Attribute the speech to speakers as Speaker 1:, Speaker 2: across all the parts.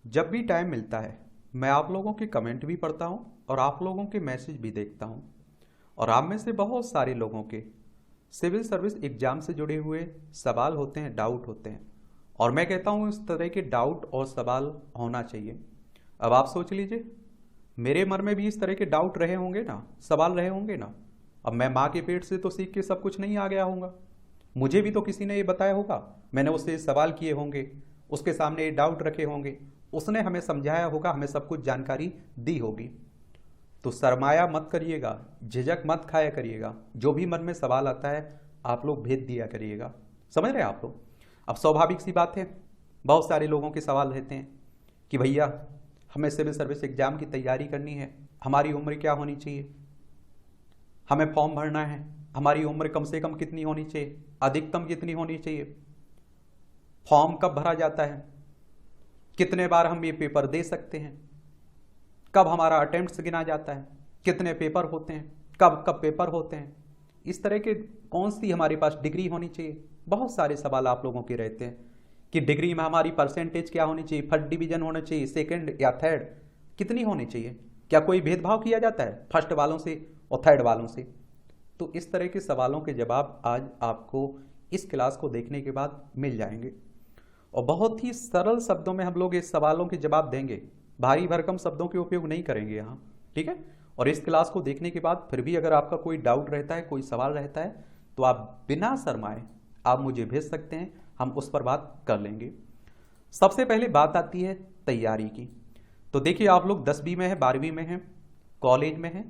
Speaker 1: जब भी टाइम मिलता है मैं आप लोगों के कमेंट भी पढ़ता हूँ और आप लोगों के मैसेज भी देखता हूँ। और आप में से बहुत सारे लोगों के सिविल सर्विस एग्जाम से जुड़े हुए सवाल होते हैं, डाउट होते हैं। और मैं कहता हूँ इस तरह के डाउट और सवाल होना चाहिए। अब आप सोच लीजिए, मेरे मन में भी इस तरह के डाउट रहे होंगे ना, सवाल रहे होंगे ना। अब मैं माँ के पेट से तो सीख के सब कुछ नहीं आ गया होऊंगा। मुझे भी तो किसी ने ये बताया होगा, मैंने उससे सवाल किए होंगे, उसके सामने ये डाउट रखे होंगे, उसने हमें समझाया होगा, हमें सब कुछ जानकारी दी होगी। तो सरमाया मत करिएगा, झिझक मत खाया करिएगा, जो भी मन में सवाल आता है आप लोग भेज दिया करिएगा। समझ रहे हैं आप लोग। अब स्वाभाविक सी बात है, बहुत सारे लोगों के सवाल रहते हैं कि भैया हमें सिविल सर्विस एग्जाम की तैयारी करनी है, हमारी उम्र क्या होनी चाहिए, हमें फॉर्म भरना है, हमारी उम्र कम से कम कितनी होनी चाहिए, अधिकतम कितनी होनी चाहिए, फॉर्म कब भरा जाता है, कितने बार हम ये पेपर दे सकते हैं, कब हमारा अटेम्प्ट्स गिना जाता है, कितने पेपर होते हैं, कब कब पेपर होते हैं, इस तरह के कौन सी हमारे पास डिग्री होनी चाहिए। बहुत सारे सवाल आप लोगों के रहते हैं कि डिग्री में हमारी परसेंटेज क्या होनी चाहिए, फर्स्ट डिवीजन होना चाहिए, सेकंड या थर्ड, कितनी होनी चाहिए, क्या कोई भेदभाव किया जाता है फर्स्ट वालों से और थर्ड वालों से। तो इस तरह के सवालों के जवाब आज आपको इस क्लास को देखने के बाद मिल जाएंगे। और बहुत ही सरल शब्दों में हम लोग इस सवालों के जवाब देंगे, भारी भरकम शब्दों के उपयोग नहीं करेंगे यहाँ, ठीक है। और इस क्लास को देखने के बाद फिर भी अगर आपका कोई डाउट रहता है, कोई सवाल रहता है, तो आप बिना शर्माए आप मुझे भेज सकते हैं, हम उस पर बात कर लेंगे। सबसे पहले बात आती है तैयारी की। तो देखिए, आप लोग 10वीं में है, 12वीं में है, कॉलेज में है,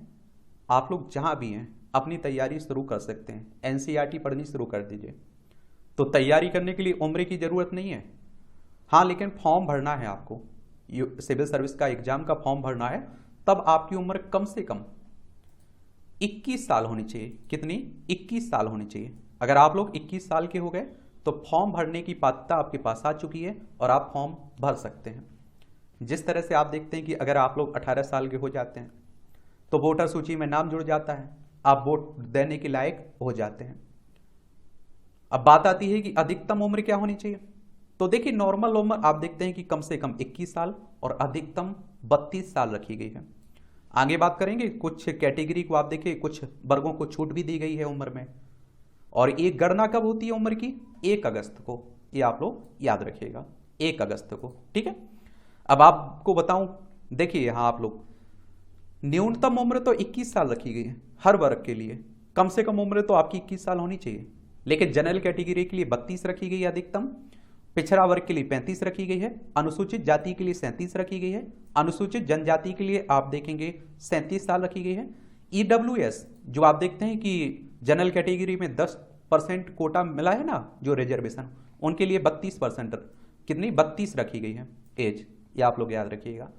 Speaker 1: आप लोग जहाँ भी हैं अपनी तैयारी शुरू कर सकते हैं, एनसीईआरटी पढ़नी शुरू कर दीजिए। तो तैयारी करने के लिए उम्र की ज़रूरत नहीं है। हाँ, लेकिन फॉर्म भरना है आपको, सिविल सर्विस का एग्जाम का फॉर्म भरना है, तब आपकी उम्र कम से कम 21 साल होनी चाहिए। कितनी? 21 साल होनी चाहिए। अगर आप लोग 21 साल के हो गए तो फॉर्म भरने की पात्रता आपके पास आ चुकी है और आप फॉर्म भर सकते हैं। जिस तरह से आप देखते हैं कि अगर आप लोग 18 साल के हो जाते हैं तो वोटर सूची में नाम जुड़ जाता है, आप वोट देने के लायक हो जाते हैं। अब बात आती है कि अधिकतम उम्र क्या होनी चाहिए। तो देखिए, नॉर्मल उम्र आप देखते हैं कि कम से कम 21 साल और अधिकतम 32 साल रखी गई है। आगे बात करेंगे, कुछ कैटेगरी को आप देखिए, कुछ वर्गों को छूट भी दी गई है उम्र में। और एक गणना कब होती है उम्र की? 1 अगस्त को, ये आप लोग याद रखिएगा, 1 अगस्त को, ठीक है। अब आपको बताऊं, देखिए यहां आप लोग, न्यूनतम उम्र तो 21 साल रखी गई है हर वर्ग के लिए, कम से कम उम्र तो आपकी 21 साल होनी चाहिए। लेकिन जनरल कैटेगरी के लिए 32 रखी गई है अधिकतम, पिछड़ा वर्ग के लिए 35 रखी गई है, अनुसूचित जाति के लिए 37 रखी गई है, अनुसूचित जनजाति के लिए आप देखेंगे 37 साल रखी गई है। ईडब्ल्यूएस जो आप देखते हैं कि जनरल कैटेगरी में 10% कोटा मिला है ना, जो रिजर्वेशन, उनके लिए 32%, कितनी 32 रखी गई है एज, ये आप लोग याद रखिएगा।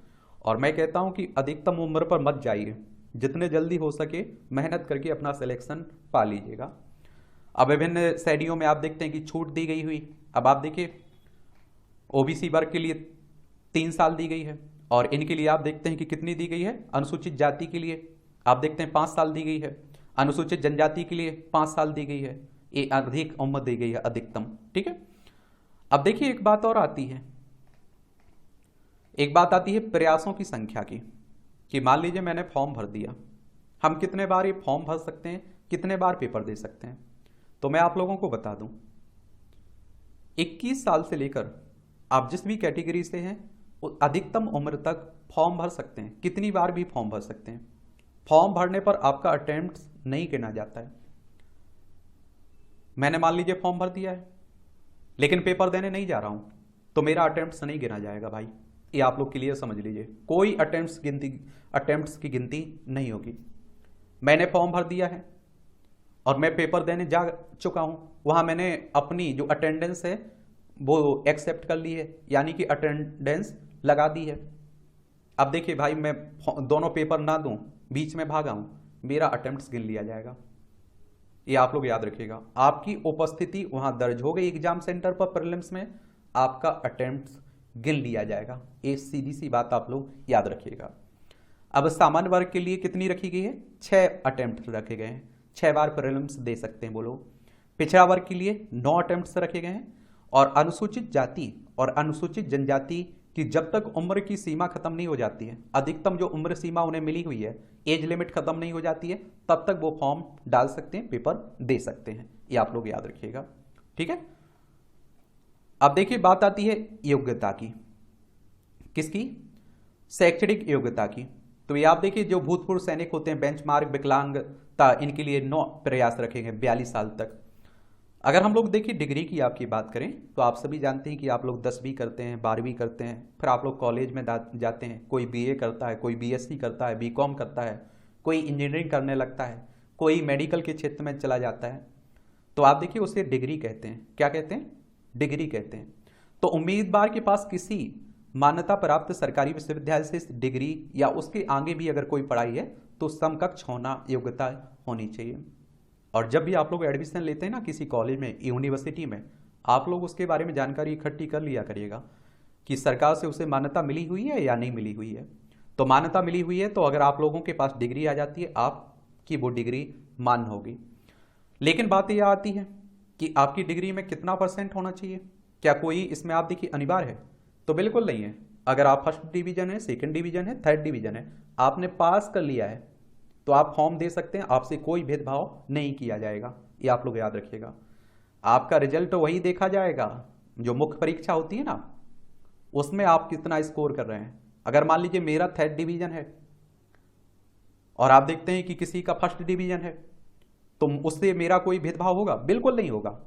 Speaker 1: और मैं कहता हूं कि अधिकतम उम्र पर मत जाइए, जितने जल्दी हो सके मेहनत करके अपना सिलेक्शन पा लीजिएगा। अब विभिन्न श्रेणियों में आप देखते हैं कि छूट दी गई हुई। अब आप देखिए, ओबीसी वर्ग के लिए 3 साल दी गई है, और इनके लिए आप देखते हैं कि कितनी दी गई है, अनुसूचित जाति के लिए आप देखते हैं 5 साल दी गई है, अनुसूचित जनजाति के लिए 5 साल दी गई है, ये अधिक उम्र दी गई है अधिकतम, ठीक है। अब देखिए, एक बात और आती है, एक बात आती है प्रयासों की संख्या की, कि मान लीजिए मैंने फॉर्म भर दिया, हम कितने बार ये फॉर्म भर सकते हैं, कितने बार पेपर दे सकते हैं। तो मैं आप लोगों को बता दूं, 21 साल से लेकर आप जिस भी कैटेगरी से हैं अधिकतम उम्र तक फॉर्म भर सकते हैं, कितनी बार भी फॉर्म भर सकते हैं। फॉर्म भरने पर आपका अटेम्प्ट नहीं गिना जाता है। मैंने मान लीजिए फॉर्म भर दिया है लेकिन पेपर देने नहीं जा रहा हूं, तो मेरा अटेम्प्ट नहीं गिना जाएगा भाई, ये आप लोग क्लियर समझ लीजिए, कोई अटेम्प्ट्स की गिनती नहीं होगी। मैंने फॉर्म भर दिया है और मैं पेपर देने जा चुका हूं, वहां मैंने अपनी जो अटेंडेंस है वो एक्सेप्ट कर ली है, यानी कि अटेंडेंस लगा दी है। अब देखिए भाई, मैं दोनों पेपर ना दूं, बीच में भागा हूं, मेरा अटेम्प्ट्स गिन लिया जाएगा, ये आप लोग याद रखिएगा। आपकी उपस्थिति वहां दर्ज हो गई एग्जाम सेंटर पर प्रीलिम्स में, आपका अटेम्प्ट्स गिन लिया जाएगा, ये सीधी सी बात आप लोग याद रखिएगा। अब सामान्य वर्ग के लिए कितनी रखी गई है? 6 अटेम्प्ट रखे गए हैं, 6 बार प्रीलिम्स दे सकते हैं वो लोग। पिछड़ा वर्ग के लिए 9 अटेम्प्ट्स रखे गए हैं, और अनुसूचित जाति और अनुसूचित जनजाति कि जब तक उम्र की सीमा खत्म नहीं हो जाती है, अधिकतम जो उम्र सीमा उन्हें मिली हुई है, एज लिमिट खत्म नहीं हो जाती है, तब तक वो फॉर्म डाल सकते हैं, पेपर दे सकते हैं। ये आप लोग याद रखिएगा, ठीक है। अब देखिए बात आती है योग्यता की, किसकी? शैक्षणिक योग्यता की। तो ये आप देखिए जो भूतपूर्व सैनिक होते हैं, बेंचमार्क विकलांगता, इनके लिए 9 प्रयास रखेंगे 42 साल तक। अगर हम लोग देखिए डिग्री की आपकी बात करें तो आप सभी जानते हैं कि आप लोग 10वीं करते हैं, 12वीं करते हैं, फिर आप लोग कॉलेज में जाते हैं, कोई बीए करता है, कोई बीएससी करता है, बीकॉम करता है, कोई इंजीनियरिंग करने लगता है, कोई मेडिकल के क्षेत्र में चला जाता है। तो आप देखिए उसे डिग्री कहते हैं। क्या कहते हैं? डिग्री कहते हैं। तो उम्मीदवार के पास किसी मान्यता प्राप्त सरकारी विश्वविद्यालय से डिग्री या उसके आगे भी अगर कोई पढ़ाई है तो समकक्ष होना, योग्यता होनी चाहिए। और जब भी आप लोग एडमिशन लेते हैं ना किसी कॉलेज में, यूनिवर्सिटी में, आप लोग उसके बारे में जानकारी इकट्ठी कर लिया करिएगा कि सरकार से उसे मान्यता मिली हुई है या नहीं मिली हुई है। तो मान्यता मिली हुई है तो अगर आप लोगों के पास डिग्री आ जाती है, आपकी वो डिग्री मान्य होगी। लेकिन बात यह आती है कि आपकी डिग्री में कितना % होना चाहिए? क्या कोई इसमें आप देखिए अनिवार्य है? तो बिल्कुल नहीं है। अगर आप फर्स्ट डिवीजन है, सेकंड डिवीजन है, थर्ड डिवीजन है, आपने पास कर लिया है तो आप फॉर्म दे सकते हैं, आपसे कोई भेदभाव नहीं किया जाएगा। ये आप लोग याद रखिएगा। आपका रिजल्ट तो वही देखा जाएगा, जो मुख्य परीक्षा होती है ना, उसमें आप कितना स्कोर कर रहे हैं। अगर मान लीजिए मेरा थर्ड डिवीजन है और आप देखते हैं कि किसी का फर्स्ट डिवीजन है, तो उससे मेरा कोई भेदभाव होगा? बिल्कुल नहीं होगा।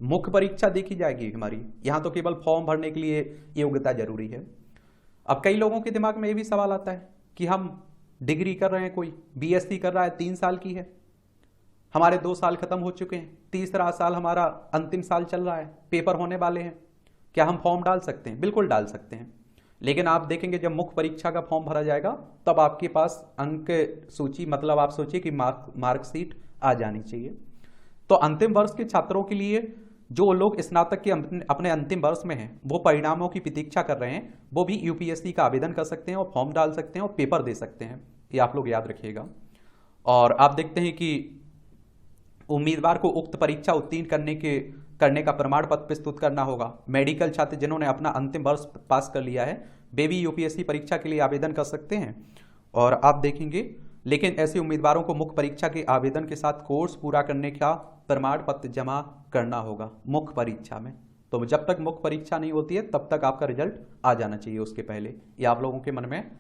Speaker 1: मुख्य परीक्षा देखी जाएगी हमारी, यहां तो केवल फॉर्म भरने के लिए योग्यता जरूरी है। अब कई लोगों के दिमाग में ये भी सवाल आता है कि हम डिग्री कर रहे हैं, कोई बीएससी कर रहा है, 3 साल की है, हमारे 2 साल खत्म हो चुके हैं, तीसरा साल हमारा अंतिम साल चल रहा है, पेपर होने वाले हैं, क्या हम फॉर्म डाल सकते हैं? बिल्कुल डाल सकते हैं। लेकिन आप देखेंगे जब मुख्य परीक्षा का फॉर्म भरा जाएगा तब आपके पास अंक सूची, मतलब आप सोचिए कि मार्कशीट आ जानी चाहिए। तो अंतिम वर्ष के छात्रों के लिए, जो लोग स्नातक के अपने अंतिम वर्ष में हैं, वो परिणामों की प्रतीक्षा कर रहे हैं, वो भी यूपीएससी का आवेदन कर सकते हैं और फॉर्म डाल सकते हैं और पेपर दे सकते हैं। ये आप लोग याद रखिएगा। और आप देखते हैं कि उम्मीदवार को उक्त परीक्षा उत्तीर्ण करने का प्रमाण पत्र प्रस्तुत करना होगा। मेडिकल छात्र जिन्होंने अपना अंतिम वर्ष पास कर लिया है, वे भी यूपीएससी परीक्षा के लिए आवेदन कर सकते हैं। और आप देखेंगे, लेकिन ऐसे उम्मीदवारों को मुख्य परीक्षा के आवेदन के साथ कोर्स पूरा करने का प्रमाण पत्र जमा करना होगा मुख्य परीक्षा में। तो जब तक मुख्य परीक्षा नहीं होती है तब तक आपका रिजल्ट आ जाना चाहिए, उसके पहले। ये आप लोगों के मन में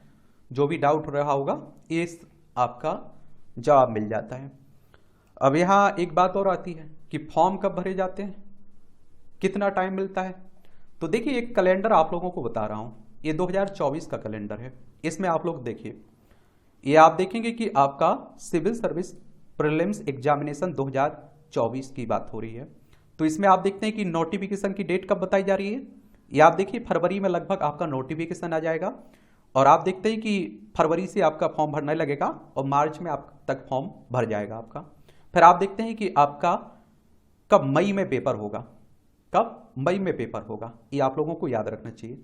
Speaker 1: जो भी डाउट रहा होगा, इस आपका जवाब मिल जाता है। अब यहाँ एक बात और आती है कि फॉर्म कब भरे जाते हैं, कितना टाइम मिलता है। तो देखिए एक कैलेंडर आप लोगों को बता रहा हूँ, ये 2024 का कैलेंडर है। इसमें आप लोग देखिए, ये आप देखेंगे कि आपका सिविल सर्विस प्रीलिम्स एग्जामिनेशन 2024 की बात हो रही है। तो इसमें आप देखते हैं कि नोटिफिकेशन की डेट कब बताई जा रही है। ये आप देखिए फरवरी में लगभग आपका नोटिफिकेशन आ जाएगा। और आप देखते हैं कि फरवरी से आपका फॉर्म भरने लगेगा और मार्च में आप तक फॉर्म भर जाएगा आपका। फिर आप देखते हैं कि आपका कब मई में पेपर होगा, कब मई में पेपर होगा, ये आप लोगों को याद रखना चाहिए।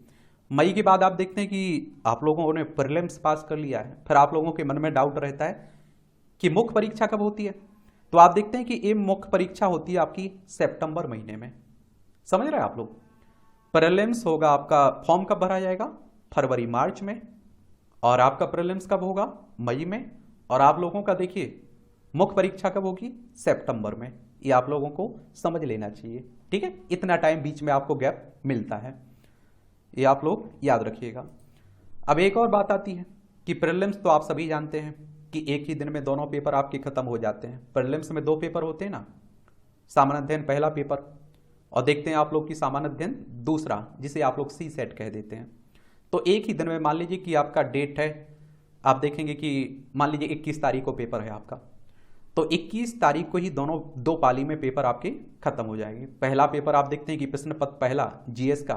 Speaker 1: मई के बाद आप देखते हैं कि आप लोगों ने प्रीलिम्स पास कर लिया है, फिर आप लोगों के मन में डाउट रहता है कि मुख्य परीक्षा कब होती है। तो आप देखते हैं कि ये मुख्य परीक्षा होती है आपकी सितंबर महीने में। समझ रहे हैं आप लोग? प्रीलिम्स होगा आपका, फॉर्म कब भरा जाएगा? फरवरी मार्च में। और आपका प्रीलिम्स कब होगा? मई में। और आप लोगों का देखिए मुख्य परीक्षा कब होगी? सितंबर में। ये आप लोगों को समझ लेना चाहिए, ठीक है। इतना टाइम बीच में आपको गैप मिलता है, ये आप लोग याद रखिएगा। अब एक और बात आती है कि प्रीलिम्स तो आप सभी जानते हैं कि एक ही दिन में दोनों पेपर आपके खत्म हो जाते हैं। प्रीलिम्स में 2 पेपर होते हैं ना, सामान्य अध्ययन पहला पेपर, और देखते हैं आप लोग की सामान्य अध्ययन दूसरा, जिसे आप लोग सी सेट कह देते हैं। तो एक ही दिन में मान लीजिए कि आपका डेट है, आप देखेंगे कि मान लीजिए 21 तारीख को पेपर है आपका, तो 21 तारीख को ही दोनों 2 पाली में पेपर आपके खत्म हो जाएंगे। पहला पेपर आप देखते हैं कि प्रश्न पत्र पहला जीएस का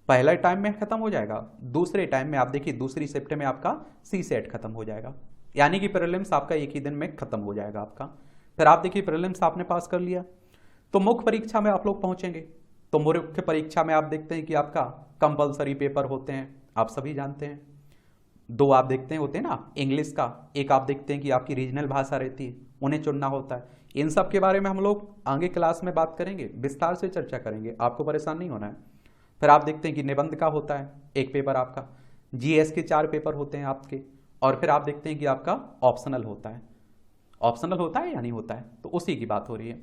Speaker 1: पहला टाइम में खत्म हो जाएगा, दूसरे टाइम में आप देखिए दूसरी शिफ्ट में आपका सी सेट खत्म हो जाएगा, यानी कि प्रीलिम्स आपका एक ही दिन में खत्म हो जाएगा आपका। फिर आप देखिए प्रीलिम्स आपने पास कर लिया तो मुख्य परीक्षा में आप लोग पहुंचेंगे। तो मुख्य परीक्षा में आप देखते हैं कि आपका कंपलसरी पेपर होते हैं, आप सभी जानते हैं। 2 आप देखते हैं होते हैं ना इंग्लिश का, एक आप देखते हैं कि आपकी रीजनल भाषा रहती है, उन्हें चुनना होता है। इन सब के बारे में हम लोग आगे क्लास में बात करेंगे, विस्तार से चर्चा करेंगे, आपको परेशान नहीं होना है। फिर आप देखते हैं कि निबंध का होता है एक पेपर आपका, जीएस के 4 पेपर होते हैं आपके, और फिर आप देखते हैं कि आपका ऑप्शनल होता है। ऑप्शनल होता है या नहीं होता है, तो उसी की बात हो रही है।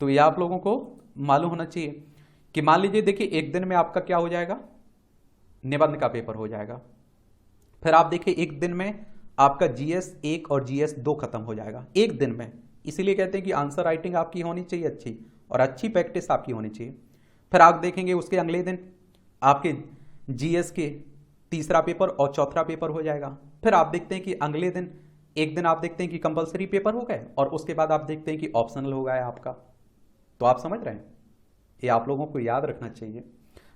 Speaker 1: तो ये आप लोगों को मालूम होना चाहिए कि मान लीजिए देखिए एक दिन में आपका क्या हो जाएगा, निबंध का पेपर हो जाएगा। फिर आप देखिए एक दिन में आपका जीएस 1 और जीएस 2 खत्म हो जाएगा एक दिन में। इसीलिए कहते हैं कि आंसर राइटिंग आपकी होनी चाहिए अच्छी, और अच्छी प्रैक्टिस आपकी होनी चाहिए। फिर आप देखेंगे उसके अगले दिन आपके जीएस के तीसरा पेपर और चौथा पेपर हो जाएगा। फिर आप देखते हैं कि अगले दिन एक दिन आप देखते हैं कि कंपलसरी पेपर हो गए, और उसके बाद आप देखते हैं कि ऑप्शनल हो गया आपका। तो आप समझ रहे हैं, ये आप लोगों को याद रखना चाहिए।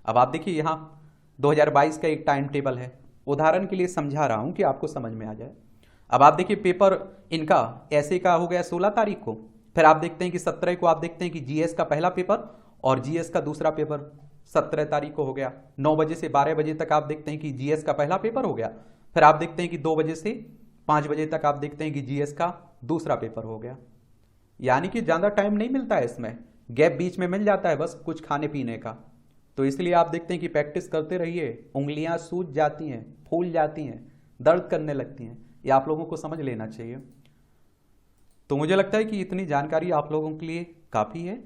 Speaker 1: अब आप देखिए यहाँ 2022 का एक टाइम टेबल है, उदाहरण के लिए समझा रहा हूं कि आपको समझ में आ जाए। अब आप देखिए पेपर इनका ऐसे का हो गया 16 तारीख को। फिर आप देखते हैं कि 17 को आप देखते हैं कि जीएस का पहला पेपर और जीएस का दूसरा पेपर 17 तारीख को हो गया। 9 बजे से 12 बजे तक आप देखते हैं कि जीएस का पहला पेपर हो गया। फिर आप देखते हैं कि 2 बजे से 5 बजे तक आप देखते हैं कि जीएस का दूसरा पेपर हो गया। यानी कि ज़्यादा टाइम नहीं मिलता है इसमें, गैप बीच में मिल जाता है बस कुछ खाने पीने का। तो इसलिए आप देखते हैं कि प्रैक्टिस करते रहिए, उंगलियां सूज जाती हैं, फूल जाती हैं, दर्द करने लगती हैं, ये आप लोगों को समझ लेना चाहिए। तो मुझे लगता है कि इतनी जानकारी आप लोगों के लिए काफ़ी है।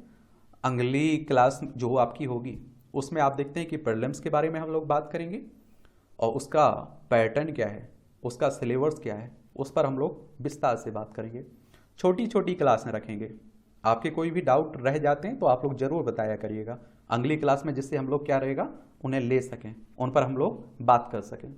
Speaker 1: अगली क्लास जो आपकी होगी उसमें आप देखते हैं कि प्रीलिम्स के बारे में हम लोग बात करेंगे, और उसका पैटर्न क्या है, उसका सिलेबस क्या है, उस पर हम लोग विस्तार से बात करेंगे। छोटी छोटी क्लासें रखेंगे। आपके कोई भी डाउट रह जाते हैं तो आप लोग ज़रूर बताया करिएगा अगली क्लास में, जिससे हम लोग क्या रहेगा उन्हें ले सकें, उन पर हम लोग बात कर सकें।